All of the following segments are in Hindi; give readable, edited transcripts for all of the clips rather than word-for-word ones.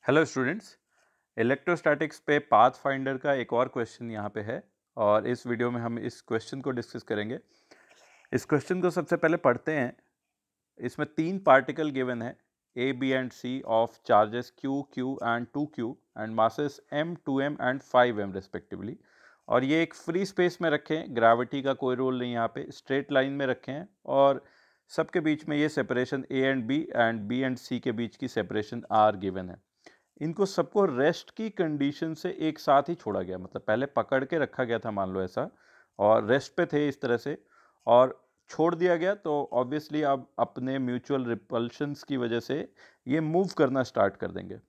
Hello students. इलेक्ट्रोस्टैटिक्स पे पाथ फाइंडर का एक और क्वेश्चन यहाँ पे है और इस वीडियो में हम इस क्वेश्चन को डिस्कस करेंगे। इस क्वेश्चन को सबसे पहले पढ़ते हैं। इसमें तीन पार्टिकल गिवन है, A B and C of charges q q and 2q and masses m 2m and 5m respectively. और ये एक फ्री स्पेस में रखे हैं, ग्रेविटी का कोई रोल नहीं, यहाँ पे स्ट्रेट लाइन में रखे हैं और सबके बीच में ये separation a and b and c के बीच की सेपरेशन r गिवन है। इनको सबको रेस्ट की कंडीशन से एक साथ ही छोड़ा गया, मतलब पहले पकड़ के रखा गया था मान लो ऐसा, और रेस्ट पे थे इस तरह से और छोड़ दिया गया। तो ऑब्वियसली अब अपने म्यूचुअल रिपल्शंस की वजह से ये मूव करना स्टार्ट कर देंगे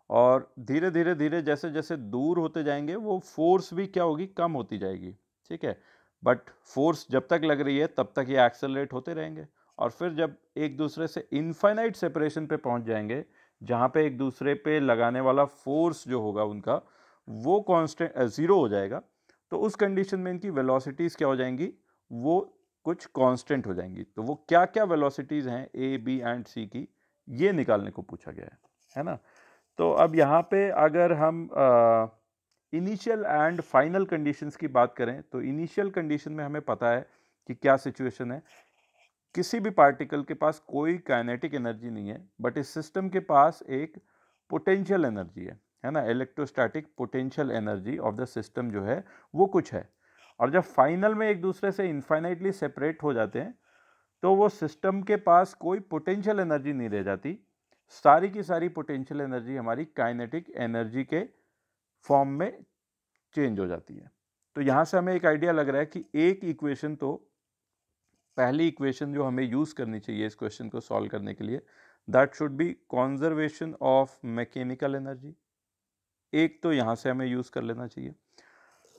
और धीरे धीरे धीरे जैसे जैसे दूर होते जाएंगे वो फोर्स भी क्या होगी, कम होती जाएगी। ठीक है, बट फोर्स जब तक लग रही है तब तक ये एक्सेलरेट होते रहेंगे और फिर जब एक दूसरे से इनफाइनाइट सेपरेशन पे पहुंच जाएंगे, जहाँ पे एक दूसरे पे लगाने वाला फोर्स जो होगा उनका वो कांस्टेंट ज़ीरो हो जाएगा, तो उस कंडीशन में इनकी वेलोसिटीज़ क्या हो जाएंगी, वो कुछ कांस्टेंट हो जाएंगी। तो वो क्या क्या वेलोसिटीज़ हैं ए बी एंड सी की, ये निकालने को पूछा गया है ना। तो अब यहाँ पे अगर हम इनिशियल एंड फाइनल कंडीशंस की बात करें तो इनिशियल कंडीशन में हमें पता है कि क्या सिचुएशन है। किसी भी पार्टिकल के पास कोई काइनेटिक एनर्जी नहीं है, बट इस सिस्टम के पास एक पोटेंशियल एनर्जी है ना। Electrostatic potential energy of the system जो है वो कुछ है। और जब फाइनल में एक दूसरे से इनफाइनाइटली सेपरेट हो जाते हैं तो वो सिस्टम के पास कोई पोटेंशियल एनर्जी नहीं रह जाती, सारी की सारी पोटेंशियल एनर्जी हमारी काइनेटिक एनर्जी के फॉर्म में चेंज हो जाती है। तो यहाँ से हमें एक आइडिया लग रहा है कि एक इक्वेशन तो, पहली इक्वेशन जो हमें यूज़ करनी चाहिए इस क्वेश्चन को सॉल्व करने के लिए, that should be conservation of mechanical energy. एक तो यहाँ से हमें यूज़ कर लेना चाहिए।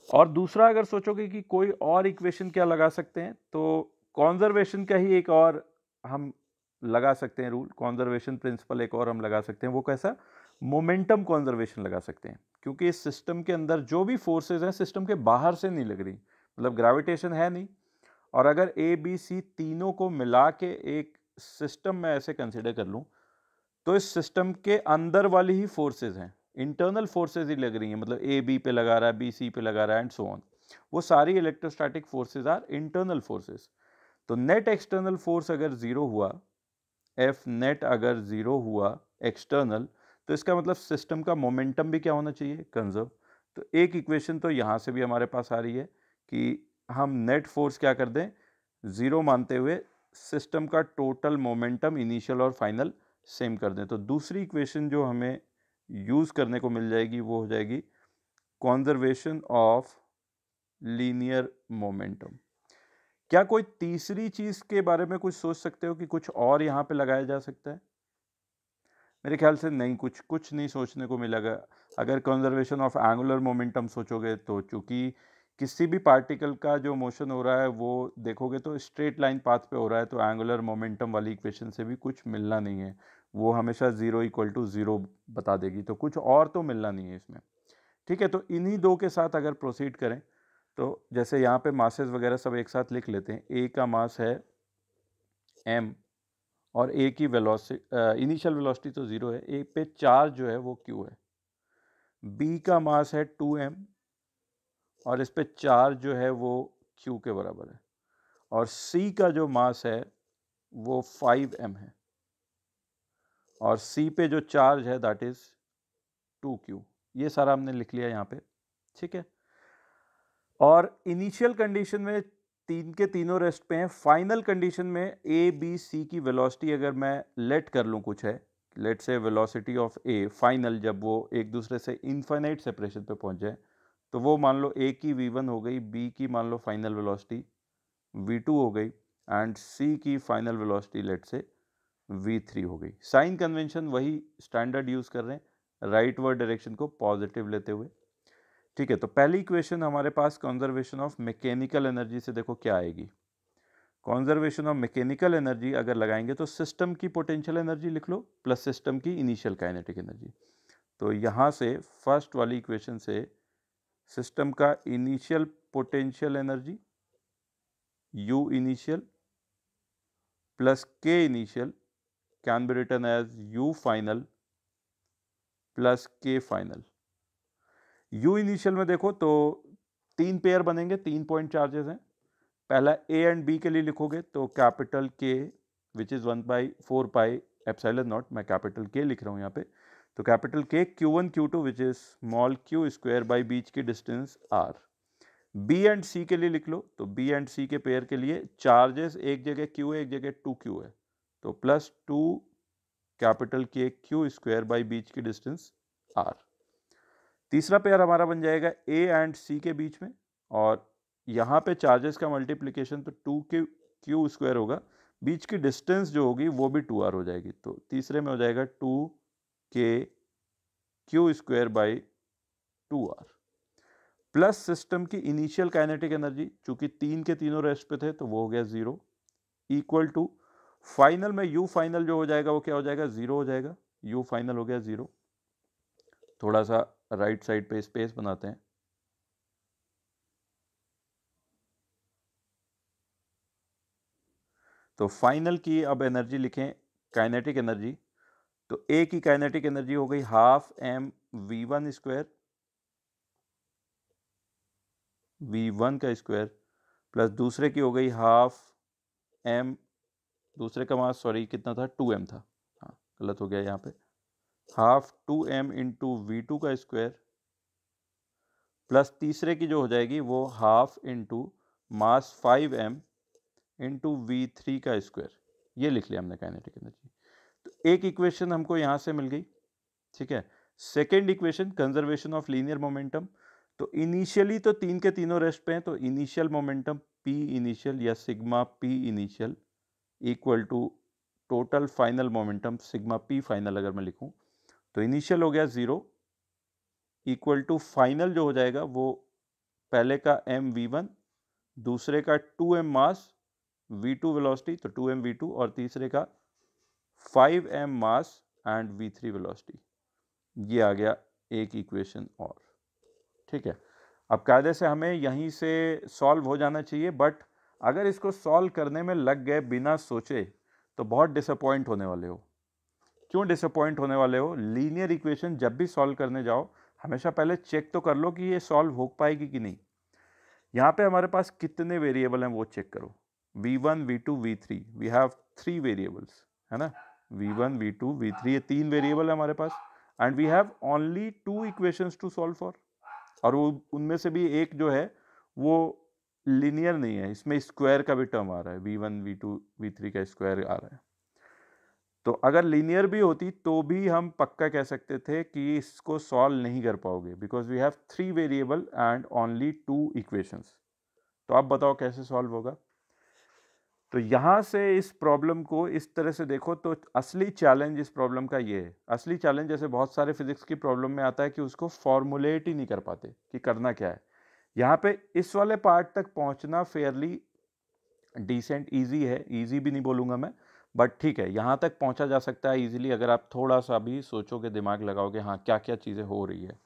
और दूसरा अगर सोचोगे कि कोई और इक्वेशन क्या लगा सकते हैं, तो कॉन्जर्वेशन का ही एक और हम लगा सकते हैं रूल, कॉन्जर्वेशन प्रिंसिपल एक और हम लगा सकते हैं। वो कैसा? मोमेंटम कॉन्जर्वेशन लगा सकते हैं, क्योंकि इस सिस्टम के अंदर जो भी फोर्सेज हैं सिस्टम के बाहर से नहीं लग रही, मतलब ग्रेविटेशन है नहीं। और अगर ए बी सी तीनों को मिला के एक सिस्टम में ऐसे कंसिडर कर लूँ, तो इस सिस्टम के अंदर वाली ही फोर्सेज हैं, इंटरनल फोर्सेज ही लग रही हैं, मतलब ए बी पे लगा रहा है, बी सी पे लगा रहा है एंड सो ऑन। वो सारी electrostatic forces are internal forces. तो नेट एक्सटर्नल फोर्स अगर जीरो हुआ, एफ नेट अगर जीरो हुआ एक्सटर्नल, तो इसका मतलब सिस्टम का मोमेंटम भी क्या होना चाहिए, कंजर्व। तो एक इक्वेशन तो यहाँ से भी हमारे पास आ रही है कि हम नेट फोर्स क्या कर दें, ज़ीरो मानते हुए सिस्टम का टोटल मोमेंटम इनिशियल और फाइनल सेम कर दें। तो दूसरी इक्वेशन जो हमें यूज़ करने को मिल जाएगी वो हो जाएगी कॉन्जर्वेशन ऑफ लीनियर मोमेंटम। क्या कोई तीसरी चीज़ के बारे में कुछ सोच सकते हो कि कुछ और यहाँ पे लगाया जा सकता है? मेरे ख्याल से नहीं, कुछ कुछ नहीं सोचने को मिलेगा। अगर कंजर्वेशन ऑफ एंगुलर मोमेंटम सोचोगे तो चूंकि किसी भी पार्टिकल का जो मोशन हो रहा है वो देखोगे तो स्ट्रेट लाइन पाथ पे हो रहा है, तो एंगुलर मोमेंटम वाली इक्वेशन से भी कुछ मिलना नहीं है, वो हमेशा ज़ीरो इक्वल टू ज़ीरो बता देगी, तो कुछ और तो मिलना नहीं है इसमें। ठीक है, तो इन्हीं दो के साथ अगर प्रोसीड करें तो जैसे यहाँ पे मासेस वगैरह सब एक साथ लिख लेते हैं। ए का मास है m और ए की वेलोसिटी, इनिशियल वेलोसिटी तो ज़ीरो है, ए पे चार्ज जो है वो q है। बी का मास है 2m और इस पे चार्ज जो है वो q के बराबर है। और सी का जो मास है वो 5m है और सी पे जो चार्ज है दैट इज 2q। ये सारा हमने लिख लिया यहाँ पे। ठीक है, और इनिशियल कंडीशन में तीन के तीनों रेस्ट पे हैं। फाइनल कंडीशन में ए बी सी की वेलोसिटी अगर मैं लेट कर लूँ, कुछ है, लेट से वेलोसिटी ऑफ ए फाइनल, जब वो एक दूसरे से इनफाइनाइट सेपरेशन पे पहुंच जाए, तो वो मान लो ए की v1 हो गई, बी की मान लो फाइनल वेलोसिटी v2 हो गई एंड सी की फाइनल वेलोसिटी लेट से v3 हो गई। साइन कन्वेंशन वही स्टैंडर्ड यूज कर रहे हैं, राइट वर्ड डायरेक्शन को पॉजिटिव लेते हुए। ठीक है, तो पहली इक्वेशन हमारे पास कंजर्वेशन ऑफ मैकेनिकल एनर्जी से देखो क्या आएगी। कंजर्वेशन ऑफ मैकेनिकल एनर्जी अगर लगाएंगे तो सिस्टम की पोटेंशियल एनर्जी लिख लो प्लस सिस्टम की इनिशियल काइनेटिक एनर्जी। तो यहाँ से फर्स्ट वाली इक्वेशन से सिस्टम का initial potential energy U initial plus K initial can be written as U final plus K final. U initial में देखो तो 3 पेयर बनेंगे, 3 पॉइंट चार्जेस हैं। पहला ए एंड बी के लिए लिखोगे तो कैपिटल के which is 1/4 pi epsilon not, मैं कैपिटल के लिख रहा हूं यहाँ पे, तो कैपिटल के Q1 Q2 which is small q square by बीच की distance r। B and C के लिए लिख लो, तो बी एंड सी के पेयर के लिए चार्जेस एक जगह q है, एक जगह 2q है, तो प्लस 2 कैपिटल के Q स्क्वायर बाई बीच की डिस्टेंस r। तीसरा पेयर हमारा बन जाएगा ए एंड सी के बीच में, और यहाँ पे चार्जेस का मल्टीप्लिकेशन तो 2Q स्क्वायर होगा, बीच की डिस्टेंस जो होगी वो भी 2r हो जाएगी, तो तीसरे में हो जाएगा 2KQ square by 2r plus system की इनिशियल काइनेटिक एनर्जी, चूंकि 3 के तीनों रेस्ट पे थे तो वो हो गया 0, इक्वल टू फाइनल में यू फाइनल जो हो जाएगा वो क्या हो जाएगा, 0 हो जाएगा, यू फाइनल हो गया 0। थोड़ा सा राइट साइड पे स्पेस बनाते हैं, तो फाइनल की अब एनर्जी लिखें, काइनेटिक एनर्जी, तो ए की काइनेटिक एनर्जी हो गई half M v1 square, v1 का स्क्वायर, प्लस दूसरे की हो गई हाफ एम, दूसरे का मास सॉरी कितना था, 2m था, हाँ गलत हो गया यहाँ पे, हाफ 2m इंटू v2 का स्क्वायर, प्लस तीसरे की जो हो जाएगी वो half into mass 5m into v3 का स्क्वायर। ये लिख लिया हमने काइनेटिक एनर्जी। तो एक इक्वेशन हमको यहाँ से मिल गई, ठीक है। Second equation conservation of linear momentum, तो इनिशियली तो 3 के तीनों रेस्ट पे हैं, तो इनिशियल मोमेंटम P इनिशियल या sigma P initial equal to total final momentum sigma P final, अगर मैं लिखूं तो इनिशियल हो गया 0 इक्वल टू फाइनल जो हो जाएगा वो पहले का mv1, दूसरे का 2m मास v2 वेलोसिटी, तो 2m v2, और तीसरे का 5m mass and v3 velocity. ये आ गया एक इक्वेशन और, ठीक है। अब कायदे से हमें यहीं से सॉल्व हो जाना चाहिए, बट अगर इसको सॉल्व करने में लग गए बिना सोचे तो बहुत डिसअपॉइंट होने वाले हो। क्यों डिसअपॉइंट होने वाले हो, लीनियर इक्वेशन जब भी सॉल्व करने जाओ हमेशा पहले चेक तो कर लो कि ये सॉल्व हो पाएगी कि नहीं। यहाँ पे हमारे पास कितने वेरिएबल हैं वो चेक करो, v1 v2 v3, we have 3 variables, है ना, v1 v2 v3, ये 3 वेरिएबल है हमारे पास, and we have only 2 equations to solve for, और वो उनमें से भी एक जो है वो लीनियर नहीं है, इसमें स्क्वायर का भी टर्म आ रहा है, v1 v2 v3 का स्क्वायर आ रहा है। तो अगर लीनियर भी होती तो भी हम पक्का कह सकते थे कि इसको सॉल्व नहीं कर पाओगे, because we have 3 variable and only 2 equations. तो आप बताओ कैसे सॉल्व होगा। तो यहाँ से इस प्रॉब्लम को इस तरह से देखो, तो असली चैलेंज इस प्रॉब्लम का ये है, असली चैलेंज जैसे बहुत सारे फिजिक्स की प्रॉब्लम में आता है कि उसको फॉर्मुलेट ही नहीं कर पाते कि करना क्या है। यहाँ पे इस वाले पार्ट तक पहुँचना फेयरली डिसेंट ईजी है, ईजी भी नहीं बोलूँगा मैं, बट ठीक है, यहाँ तक पहुँचा जा सकता है ईजिली अगर आप थोड़ा सा भी सोचोगे, दिमाग लगाओगे, हाँ क्या क्या चीज़ें हो रही है।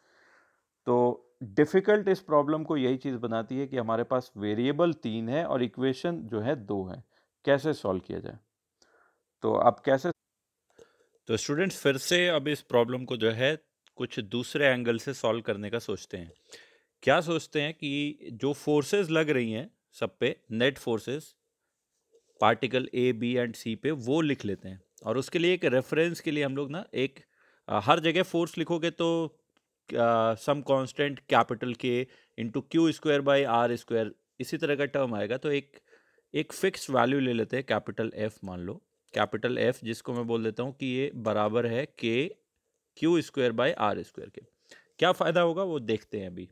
तो डिफ़िकल्ट इस प्रॉब्लम को यही चीज़ बनाती है कि हमारे पास वेरिएबल 3 है और इक्वेशन जो है 2 है, कैसे सॉल्व किया जाए। तो अब कैसे, तो स्टूडेंट्स फिर से अब इस प्रॉब्लम को जो है कुछ दूसरे एंगल से सॉल्व करने का सोचते हैं। क्या सोचते हैं कि जो फोर्सेस लग रही हैं सब पे, net forces particle A B and C पे, वो लिख लेते हैं, और उसके लिए एक रेफरेंस के लिए हम लोग ना एक हर जगह फोर्स लिखोगे तो some constant capital K into q square by r square, इसी तरह का टर्म आएगा, तो एक फिक्स वैल्यू ले लेते हैं, कैपिटल एफ मान लो, कैपिटल एफ जिसको मैं बोल देता हूँ कि ये बराबर है K q square by r square के। क्या फ़ायदा होगा वो देखते हैं अभी।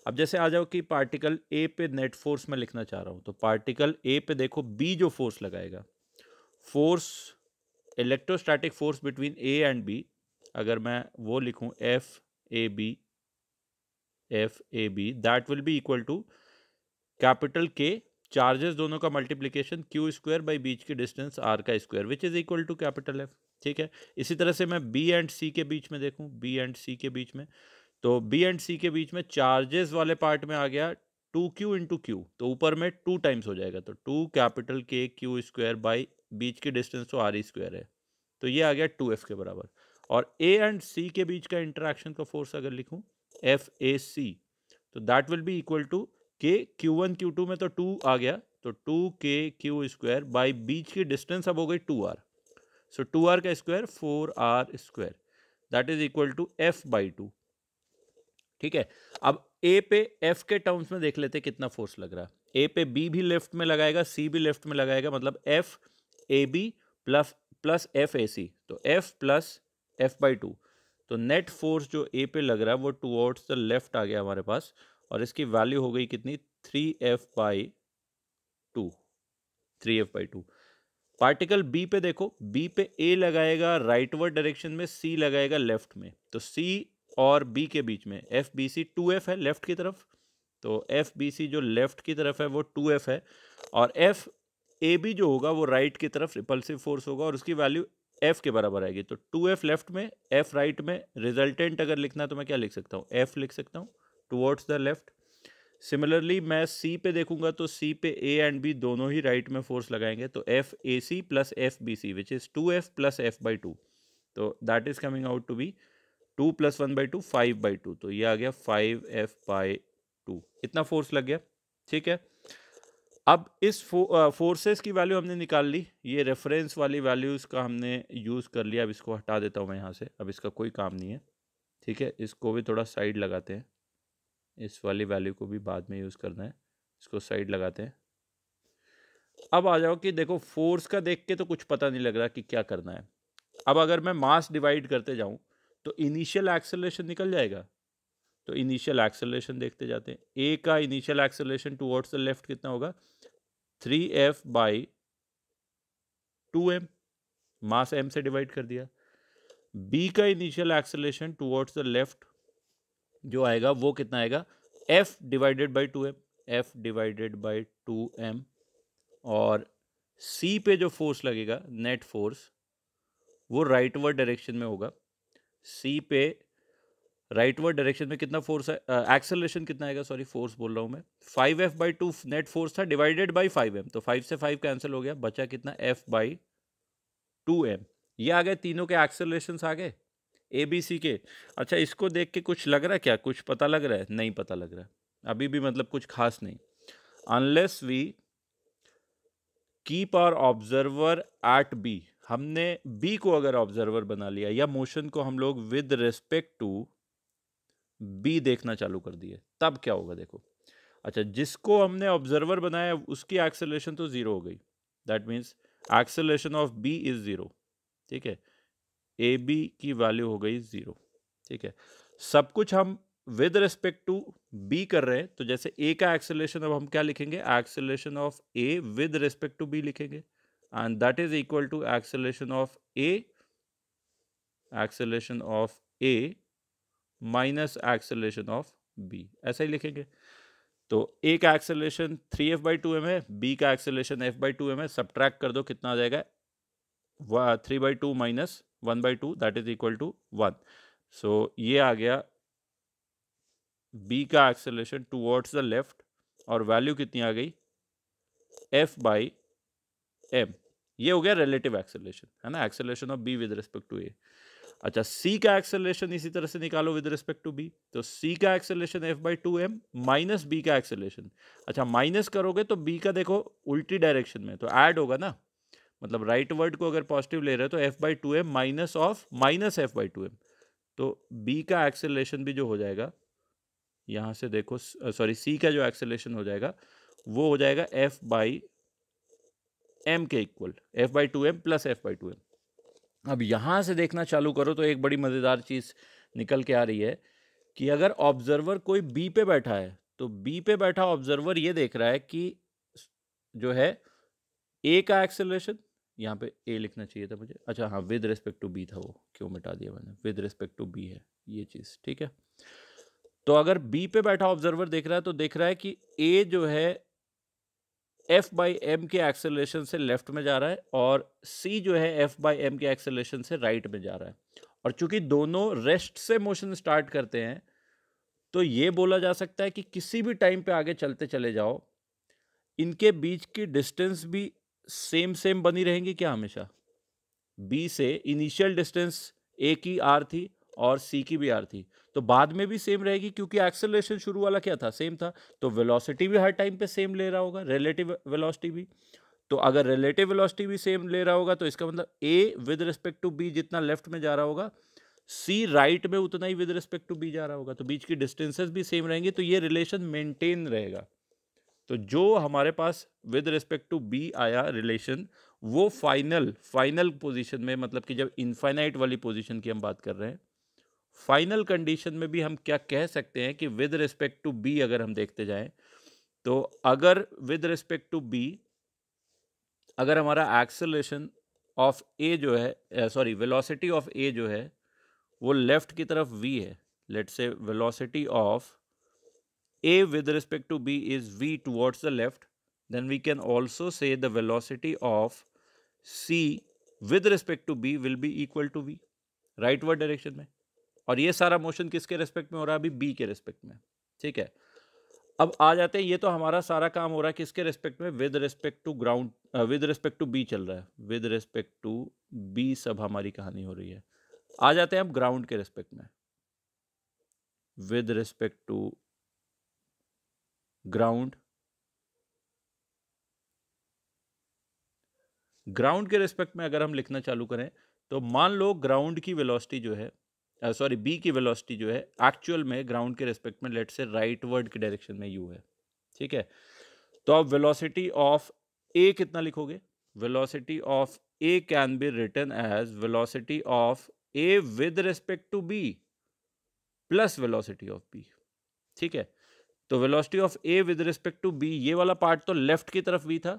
अब जैसे आ जाओ कि पार्टिकल ए पे नेट फोर्स मैं लिखना चाह रहा हूँ, तो पार्टिकल ए पे देखो बी जो फोर्स लगाएगा, force electrostatic force between A and B, अगर मैं वो लिखूँ F A B that will be equal to capital K charges दोनों का मल्टीप्लीकेशन क्यू स्क्वायर बाई बीच की डिस्टेंस आर का square which is equal to capital F, ठीक है। इसी तरह से मैं बी एंड सी के बीच में देखूँ, बी एंड सी के बीच में, तो बी एंड सी के बीच में चार्जेस वाले पार्ट में आ गया 2q इंटू क्यू, तो ऊपर में 2 टाइम्स हो जाएगा, तो 2 कैपिटल के क्यू स्क्वायर बाई बीच की डिस्टेंस तो आर स्क्वायर है, तो ये आ गया 2f के बराबर। और ए एंड सी के बीच का इंटरेक्शन का फोर्स अगर लिखूं एफ ए सी, तो that will be equal to K Q1 Q2 में तो 2 आ गया, तो 2k² बाई बीच की डिस्टेंस अब हो गई 2r, सो 2r का square 4r², that is equal to F/2। ठीक है, अब ए पे एफ के टर्म्स में देख लेते कितना फोर्स लग रहा है। ए पे बी भी लेफ्ट में लगाएगा, सी भी लेफ्ट में लगाएगा, मतलब F A B plus plus F A C, तो एफ प्लस F/2, तो नेट फोर्स जो ए पे लग रहा है वो टुवर्ड्स द लेफ्ट आ गया हमारे पास, और इसकी वैल्यू हो गई कितनी 3F/2, 3F/2। पार्टिकल बी पे देखो, बी पे ए लगाएगा राइटवर्ड डायरेक्शन में, सी लगाएगा लेफ्ट में, तो सी और बी के बीच में एफ बी सी 2F है लेफ्ट की तरफ, तो एफ बी सी जो लेफ्ट की तरफ है वो 2F है, और एफ ए बी जो होगा वो राइट की तरफ रिपल्सिव फोर्स होगा और उसकी वैल्यू एफ के बराबर आएगी, तो 2F लेफ्ट में एफ राइट में, रिजल्टेंट अगर लिखना है तो मैं क्या लिख सकता हूँ, एफ लिख सकता हूँ टुवर्ड्स द लेफ्ट। सिमिलरली मैं सी पे देखूंगा तो सी पे ए एंड बी दोनों ही राइट में फोर्स लगाएंगे, तो F A C plus F B C which is 2F plus F/2, तो that is coming out to be 2 + 1/2 5/2, तो ये आ गया 5F/2, इतना फोर्स लग गया। ठीक है, अब इस फोर्सेस की वैल्यू हमने निकाल ली, ये रेफरेंस वाली वैल्यूज का हमने यूज कर लिया। अब इसको हटा देता हूँ मैं यहाँ से, अब इसका कोई काम नहीं है। ठीक है, इसको भी थोड़ा साइड लगाते हैं, इस वाली वैल्यू को भी बाद में यूज़ करना है, इसको साइड लगाते हैं। अब आ जाओ कि देखो फोर्स का देख के तो कुछ पता नहीं लग रहा कि क्या करना है। अब अगर मैं मास डिवाइड करते जाऊं तो इनिशियल एक्सेलरेशन निकल जाएगा, तो इनिशियल एक्सेलरेशन देखते जाते हैं। ए का initial acceleration towards the left कितना होगा 3F/2m, मास m से डिवाइड कर दिया। बी का initial acceleration towards the left जो आएगा वो कितना आएगा F/2m, F/2m, और सी पे जो फोर्स लगेगा नेट फोर्स वो राइटवर्ड डायरेक्शन में होगा। सी पे राइटवर्ड डायरेक्शन में कितना फोर्स है, एक्सेलरेशन कितना आएगा, सॉरी फोर्स बोल रहा हूं मैं, 5F/2 नेट फोर्स था डिवाइडेड बाय 5m, तो 5 से 5 कैंसिल हो गया, बचा कितना F/2m। ये आ गए तीनों के एक्सेलरेशंस आ गए ए बी सी के। अच्छा, इसको देख के कुछ लग रहा है क्या, कुछ पता लग रहा है? नहीं पता लग रहा है अभी भी, मतलब कुछ खास नहीं, unless we keep our observer at B. हमने बी को अगर ऑब्जर्वर बना लिया या मोशन को हम लोग विद रिस्पेक्ट टू बी देखना चालू कर दिए, तब क्या होगा देखो। अच्छा, जिसको हमने ऑब्जर्वर बनाया उसकी एक्सेलरेशन तो जीरो हो गई, that means acceleration of B is zero. ठीक है, ए बी की वैल्यू हो गई जीरो। ठीक है, सब कुछ हम विद रिस्पेक्ट टू बी कर रहे हैं, तो जैसे ए का एक्सेलरेशन अब हम क्या लिखेंगे, acceleration of A with respect to B लिखेंगे, and that is equal to acceleration of A minus acceleration of B, ऐसा ही लिखेंगे। तो ए का एक्सेलरेशन 3F/2m है, बी का एक्सेलरेशन F/2m है, सब्ट्रैक्ट कर दो कितना आ जाएगा 3/2 minus 1/2, that is equal to 1। So ये आ गया बी का एक्सेलरेशन टुवर्ड्स द लेफ्ट, और वैल्यू कितनी आ गई F/m। ये हो गया रिलेटिव एक्सेलरेशन, है ना, acceleration of B with respect to A. अच्छा, सी का एक्सेलरेशन इसी तरह से निकालो विद रिस्पेक्ट टू बी, तो सी का एक्सेलरेशन F/2m माइनस बी का एक्सेलरेशन। अच्छा, माइनस करोगे तो बी का देखो उल्टी डायरेक्शन में, तो ऐड होगा ना, मतलब राइट वर्ड को अगर पॉजिटिव ले रहे हो तो F/2m minus of minus F/2m, तो बी का एक्सेलरेशन भी जो हो जाएगा यहाँ से देखो, सॉरी सी का जो एक्सेलरेशन हो जाएगा वो हो जाएगा F/m के इक्वल, F/2m प्लस F/2m। अब यहाँ से देखना चालू करो तो एक बड़ी मज़ेदार चीज़ निकल के आ रही है कि अगर ऑब्जर्वर कोई बी पे बैठा है तो बी पे बैठा ऑब्जर्वर ये देख रहा है कि जो है ए का एक्सेलरेशन, यहाँ पे ए लिखना चाहिए था मुझे, अच्छा हाँ विद रिस्पेक्ट टू बी था, वो क्यों मिटा दिया मैंने, विद रिस्पेक्ट टू बी है ये चीज़। ठीक है, तो अगर बी पे बैठा ऑब्जर्वर देख रहा है तो देख रहा है कि ए जो है F/m के एक्सेलरेशन से लेफ्ट में जा रहा है और C जो है F/m के एक्सेलरेशन से राइट में जा रहा है, और चूंकि दोनों रेस्ट से मोशन स्टार्ट करते हैं तो ये बोला जा सकता है कि किसी भी टाइम पे आगे चलते चले जाओ, इनके बीच की डिस्टेंस भी सेम बनी रहेंगी क्या हमेशा। B से इनिशियल डिस्टेंस ए की आर थी और सी की भी आर थी, तो बाद में भी सेम रहेगी क्योंकि एक्सेलरेशन शुरू वाला क्या था, सेम था। तो वेलोसिटी भी हर टाइम पे सेम ले रहा होगा, रिलेटिव वेलोसिटी भी। तो अगर रिलेटिव वेलोसिटी भी सेम ले रहा होगा तो इसका मतलब A with respect to B जितना लेफ्ट में जा रहा होगा, सी राइट में उतना ही विद रिस्पेक्ट टू बी जा रहा होगा, तो बीच की डिस्टेंसेस भी सेम रहेंगी, तो ये रिलेशन मेंटेन रहेगा। तो जो हमारे पास विद रिस्पेक्ट टू बी आया रिलेशन, वो फाइनल पोजीशन में, मतलब कि जब इनफाइनाइट वाली पोजीशन की हम बात कर रहे हैं, फाइनल कंडीशन में भी हम क्या कह सकते हैं कि विद रिस्पेक्ट टू बी अगर हम देखते जाएं, तो अगर विद रिस्पेक्ट टू बी, अगर हमारा एक्सेलरेशन ऑफ ए जो है, सॉरी वेलोसिटी ऑफ ए जो है वो लेफ्ट की तरफ v है, let's say velocity of a with respect to b is v towards the left, then we can also say the velocity of c with respect to b will be equal to v, rightward direction में। और ये सारा मोशन किसके रेस्पेक्ट में हो रहा है, अभी b के रेस्पेक्ट में, ठीक है। अब आ जाते हैं, ये तो हमारा सारा काम हो रहा है किसके रेस्पेक्ट में, with respect to ground, with respect to B चल रहा है, विद रिस्पेक्ट टू बी सब हमारी कहानी हो रही है। आ जाते हैं अब ग्राउंड के रेस्पेक्ट में, with respect to ground. Ground के रेस्पेक्ट में अगर हम लिखना चालू करें, तो मान लो ग्राउंड की वेलोसिटी जो है, सॉरी बी की वेलोसिटी जो है एक्चुअल में ग्राउंड के रेस्पेक्ट में लेट से राइटवर्ड की डायरेक्शन में यू है, ठीक है। तो अब वेलोसिटी ऑफ ए कितना लिखोगे, velocity of A can be written as velocity of A with respect to B plus velocity of B, ठीक है। तो velocity of A with respect to B, ये वाला पार्ट तो लेफ्ट की तरफ v था,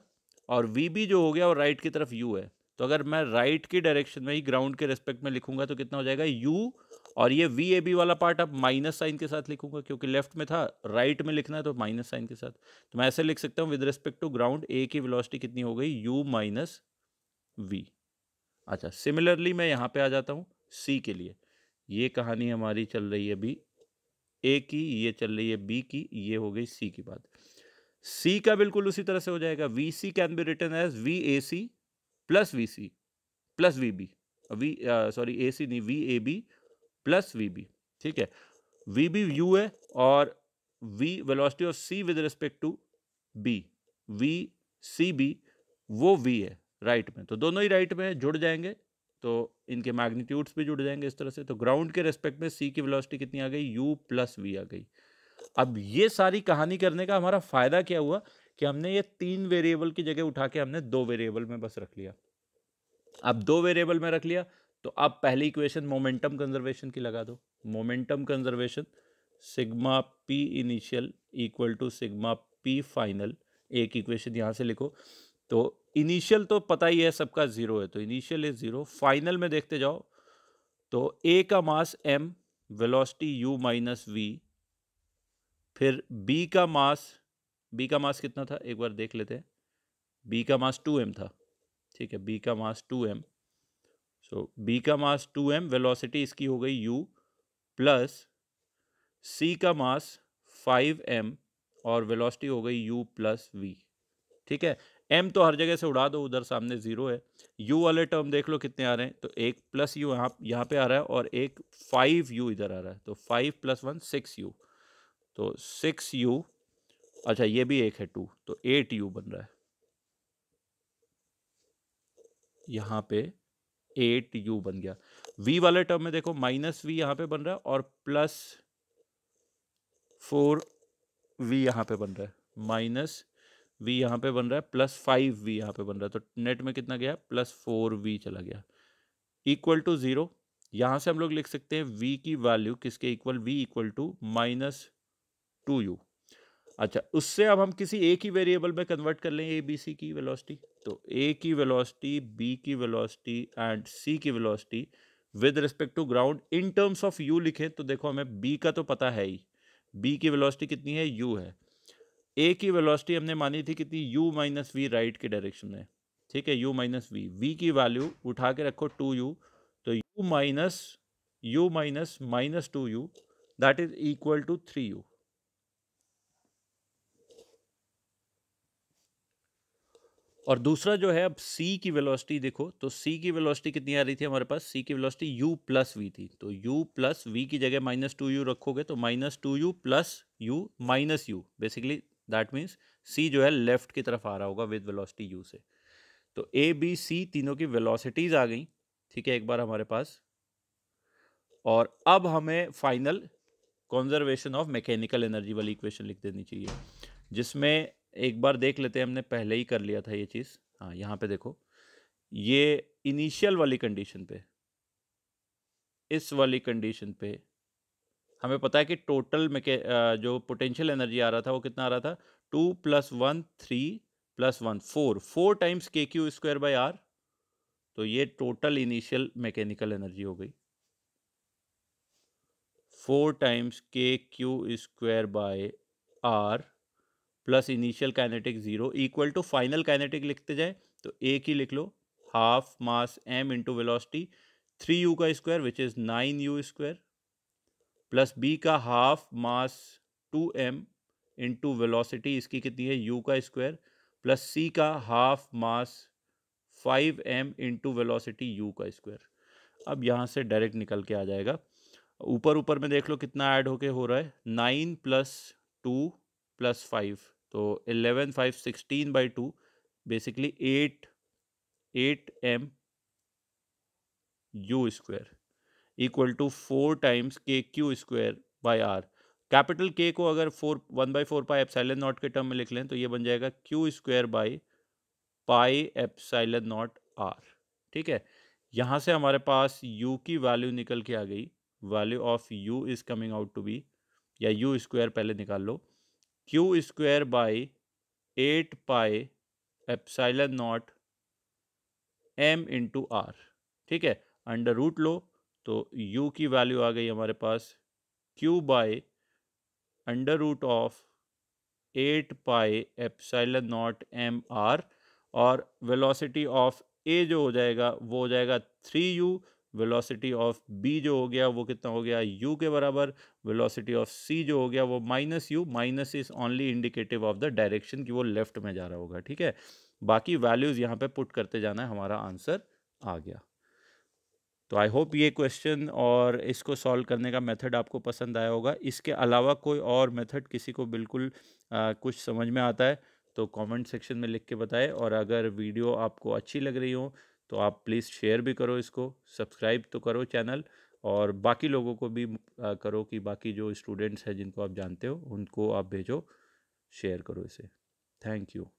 और वी बी जो हो गया वो राइट की तरफ u है। तो अगर मैं राइट की डायरेक्शन में ही ग्राउंड के रेस्पेक्ट में लिखूंगा तो कितना हो जाएगा u, और ये वी ए बी वाला पार्ट अब माइनस साइन के साथ लिखूंगा क्योंकि लेफ्ट में था, राइट में लिखना है तो माइनस साइन के साथ। तो मैं ऐसे लिख सकता हूँ विद रिस्पेक्ट टू ग्राउंड ए की वेलोसिटी कितनी हो गई, u माइनस वी। अच्छा, सिमिलरली मैं यहाँ पे आ जाता हूँ c के लिए। ये कहानी हमारी चल रही है अभी ए की, ये चल रही है बी की, ये हो गई सी की बात। सी का बिल्कुल उसी तरह से हो जाएगा, V C can be written as V A C plus V C plus V B, sorry A C नहीं, V A B plus V B, ठीक है। वी बी यू है और V velocity of C with respect to B, V C B वो वी है राइट में, तो दोनों ही राइट में जुड़ जाएंगे, तो इनके मैग्नीट्यूड्स भी जुड़ जाएंगे इस तरह से। तो ग्राउंड के रेस्पेक्ट में सी की वेलोसिटी कितनी आ गई, u प्लस वी आ गई। अब ये सारी कहानी करने का हमारा फायदा क्या हुआ कि हमने ये 3 वेरिएबल की जगह उठा के हमने 2 वेरिएबल में बस रख लिया। अब 2 वेरिएबल में रख लिया तो अब पहली इक्वेशन मोमेंटम कंजर्वेशन की लगा दो। Momentum conservation sigma P initial equal to sigma P final, एक इक्वेशन यहां से लिखो। तो इनिशियल तो पता ही है सबका 0 है, तो इनिशियल इज 0। फाइनल में देखते जाओ, तो ए का mass m, velocity u minus v, फिर b का मास कितना था एक बार देख लेते हैं, b का मास 2m था, ठीक है, b का मास 2m। सो b का मास 2m, वेलोसिटी इसकी हो गई u प्लस c का मास 5m और वेलोसिटी हो गई u प्लस v, ठीक है। m तो हर जगह से उड़ा दो, उधर सामने 0 है। u वाले टर्म देख लो कितने आ रहे हैं, तो एक प्लस u यहाँ पे आ रहा है और एक 5u इधर आ रहा है, तो 5 प्लस 1 6u, तो 6u, अच्छा ये भी एक है 2, तो 8u बन रहा है यहाँ पे, 8u बन गया। v वाले टर्म में देखो माइनस v यहाँ पे बन रहा है और प्लस 4v यहाँ पे बन रहा है, माइनस v यहाँ पे बन रहा है, प्लस 5v यहाँ पे बन रहा है, तो नेट में कितना गया, प्लस 4v चला गया, इक्वल टू 0। यहाँ से हम लोग लिख सकते हैं v की वैल्यू किसके equal, v equal to minus 2u। अच्छा, उससे अब हम किसी एक ही वेरिएबल में कन्वर्ट कर लें ए बी सी की वेलोसिटी, तो ए की वेलोसिटी, बी की वेलोसिटी एंड सी की velocity with respect to ground in terms of u लिखें, तो देखो हमें बी का तो पता है ही, बी की वेलोसिटी कितनी है, यू है। ए की वेलोसिटी हमने मानी थी कितनी, u माइनस वी राइट के डायरेक्शन में, ठीक है, u माइनस वी, v की वैल्यू उठा के रखो 2u, तो u minus minus 2u that is equal to 3u। और दूसरा जो है, अब c की वेलोसिटी देखो, तो c की वेलोसिटी कितनी आ रही थी हमारे पास, c की वेलोसिटी u प्लस v थी, तो u प्लस v की जगह -2u रखोगे तो -2u plus u minus u, basically that means c जो है लेफ्ट की तरफ आ रहा होगा विद वेलोसिटी u से। तो a b c तीनों की वेलोसिटीज आ गई, ठीक है, एक बार हमारे पास। और अब हमें final conservation of mechanical energy वाली इक्वेशन लिख देनी चाहिए, जिसमें एक बार देख लेते हैं, हमने पहले ही कर लिया था ये चीज़। हाँ, यहाँ पे देखो, ये इनिशियल वाली कंडीशन पे, इस वाली कंडीशन पे हमें पता है कि टोटल में जो पोटेंशियल एनर्जी आ रहा था वो कितना आ रहा था, 2 + 1 3 + 1 4 टाइम्स kq²/r। तो ये टोटल इनिशियल मैकेनिकल एनर्जी हो गई, 4 times kq²/r plus initial kinetic 0 equal to final kinetic लिखते जाए तो a की लिख लो half mass m into velocity 3u का square which is 9u² plus b का half mass 2m into velocity, इसकी कितनी है u का स्क्वायर, प्लस c का half mass 5m into velocity u का स्क्वायर। अब यहाँ से डायरेक्ट निकल के आ जाएगा, ऊपर ऊपर में देख लो कितना ऐड होके हो रहा है, 9 + 2 + 5, तो 11 5 16/2, basically 8m u² equal to 4 times kq²/r। Capital K को अगर 1/4 पाई एप्सिलॉन नॉट के टर्म में लिख लें तो ये बन जाएगा q²/पाई एप्सिलॉन नॉट r। ठीक है, यहाँ से हमारे पास u की वैल्यू निकल के आ गई, value of u is coming out to be, या u² पहले निकाल लो, q²/8 pi epsilon not m into r। ठीक है, अंडर रूट लो तो u की वैल्यू आ गई हमारे पास q/√8 pi epsilon not m r, और वेलोसिटी ऑफ a जो हो जाएगा वो हो जाएगा 3u, वेलोसिटी ऑफ b जो हो गया वो कितना हो गया u के बराबर, वेलोसिटी ऑफ c जो हो गया वो -u, minus is only indicative of the direction कि वो लेफ्ट में जा रहा होगा। ठीक है, बाकी वैल्यूज यहाँ पे पुट करते जाना है, हमारा आंसर आ गया। तो आई होप ये क्वेश्चन और इसको सॉल्व करने का मेथड आपको पसंद आया होगा। इसके अलावा कोई और मेथड किसी को बिल्कुल कुछ समझ में आता है तो कमेंट सेक्शन में लिख के बताएं, और अगर वीडियो आपको अच्छी लग रही हो तो आप प्लीज़ शेयर भी करो, इसको सब्सक्राइब तो करो चैनल, और बाकी लोगों को भी करो कि बाकी जो स्टूडेंट्स हैं जिनको आप जानते हो उनको आप भेजो, शेयर करो इसे। Thank you.